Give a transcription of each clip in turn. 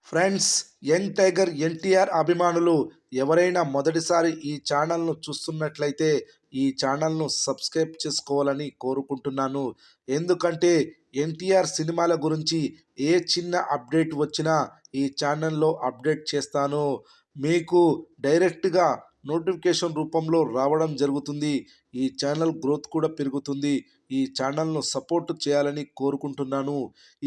Friends, young tiger NTR అభిమానులు ఎవరైనా మొదటిసారి ఈ ఛానల్ను చూస్తున్నట్లయితే ఈ ఛానల్ను సబ్స్క్రైబ్ చేసుకోవాలని కోరుకుంటున్నాను. ఎందుకంటే ఎన్టీఆర్ సినిమాల గురించి ఏ చిన్న అప్డేట్ వచ్చినా ఈ ఛానల్లో అప్డేట్ చేస్తాను. మీకు డైరెక్ట్గా నోటిఫికేషన్ రూపంలో రావడం జరుగుతుంది. ఈ ఛానల్ గ్రోత్ కూడా పెరుగుతుంది. ఈ ఛానల్ను సపోర్ట్ చేయాలని కోరుకుంటున్నాను.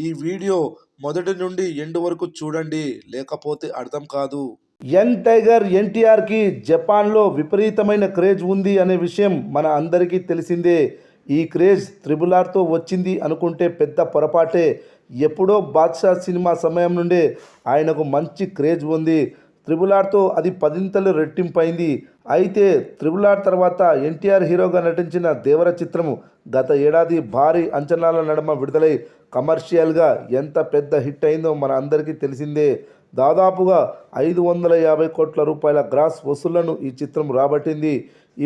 ఈ వీడియో మొదటి నుండి ఎండ్ వరకు చూడండి, లేకపోతే అర్థం కాదు. యంగ్ టైగర్ ఎన్టీఆర్కి జపాన్లో విపరీతమైన క్రేజ్ ఉంది అనే విషయం మన అందరికీ తెలిసిందే. ఈ క్రేజ్ త్రిబుల్ ఆర్తో వచ్చింది అనుకుంటే పెద్ద పొరపాటే. ఎప్పుడో బాద్షా సినిమా సమయం నుండే ఆయనకు మంచి క్రేజ్ ఉంది. త్రిబుల్ ఆర్తో అది పదింతలు రెట్టింపైంది. అయితే త్రిబుల్ ఆర్ తర్వాత ఎన్టీఆర్ హీరోగా నటించిన దేవర చిత్రం గత ఏడాది భారీ అంచనాల నడుమ విడుదలై కమర్షియల్గా ఎంత పెద్ద హిట్ అయిందో మన అందరికీ తెలిసిందే. దాదాపుగా 550 కోట్ల రూపాయల గ్రాస్ వసూళ్లను ఈ చిత్రం రాబట్టింది.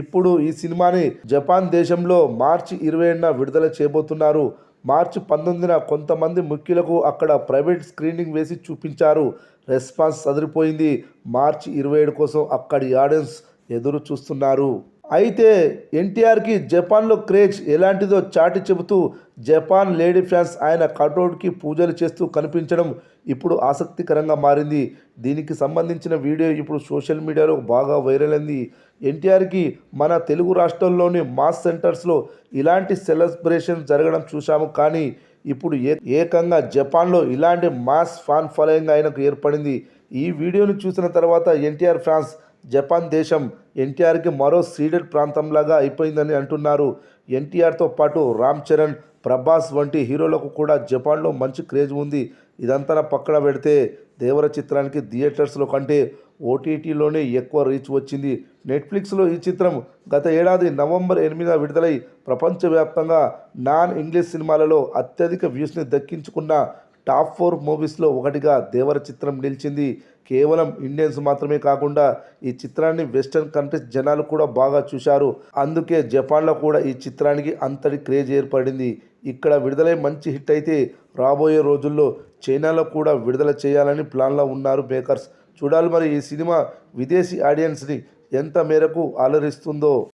ఇప్పుడు ఈ సినిమాని జపాన్ దేశంలో మార్చి 20న విడుదల చేయబోతున్నారు. మార్చి 19న కొంతమంది ముఖ్యులకు అక్కడ ప్రైవేట్ స్క్రీనింగ్ వేసి చూపించారు. రెస్పాన్స్ అదిరిపోయింది. మార్చి 27 కోసం అక్కడి ఆడియన్స్ ఎదురు చూస్తున్నారు. అయితే ఎన్టీఆర్కి జపాన్లో క్రేజ్ ఎలాంటిదో చాటి చెబుతూ జపాన్ లేడీ ఫ్యాన్స్ ఆయన కటౌట్కి పూజలు చేస్తూ కనిపించడం ఇప్పుడు ఆసక్తికరంగా మారింది. దీనికి సంబంధించిన వీడియో ఇప్పుడు సోషల్ మీడియాలో బాగా వైరల్ అయింది. ఎన్టీఆర్కి మన తెలుగు రాష్ట్రాల్లోని మాస్ సెంటర్స్లో ఇలాంటి సెలబ్రేషన్ జరగడం చూశాము. కానీ ఇప్పుడు ఏకంగా జపాన్లో ఇలాంటి మాస్ ఫ్యాన్ ఫాలోయింగ్ ఆయనకు ఏర్పడింది. ఈ వీడియోను చూసిన తర్వాత ఎన్టీఆర్ ఫ్యాన్స్ జపాన్ దేశం ఎన్టీఆర్కి మరో సీడెడ్ ప్రాంతంలాగా అయిపోయిందని అంటున్నారు. ఎన్టీఆర్తో పాటు రామ్ చరణ్, ప్రభాస్ వంటి హీరోలకు కూడా జపాన్లో మంచి క్రేజ్ ఉంది. ఇదంతా పక్కన పెడితే దేవర చిత్రానికి థియేటర్స్లో కంటే ఓటీటీలోనే ఎక్కువ రీచ్ వచ్చింది. నెట్ఫ్లిక్స్లో ఈ చిత్రం గత ఏడాది నవంబర్ 8న విడుదలై ప్రపంచవ్యాప్తంగా నాన్ ఇంగ్లీష్ సినిమాలలో అత్యధిక వ్యూస్ని దక్కించుకున్న టాప్ 4 మూవీస్లో ఒకటిగా దేవర చిత్రం నిలిచింది. కేవలం ఇండియన్స్ మాత్రమే కాకుండా ఈ చిత్రాన్ని వెస్టర్న్ కంట్రీస్ జనాలు కూడా బాగా చూశారు. అందుకే జపాన్లో కూడా ఈ చిత్రానికి అంతటి క్రేజ్ ఏర్పడింది. ఇక్కడ విడుదలై మంచి హిట్ అయితే రాబోయే రోజుల్లో చైనాలో కూడా విడుదల చేయాలని ప్లాన్లో ఉన్నారు మేకర్స్. చూడాలి మరి ఈ సినిమా విదేశీ ఆడియన్స్ని ఎంత మేరకు అలరిస్తుందో.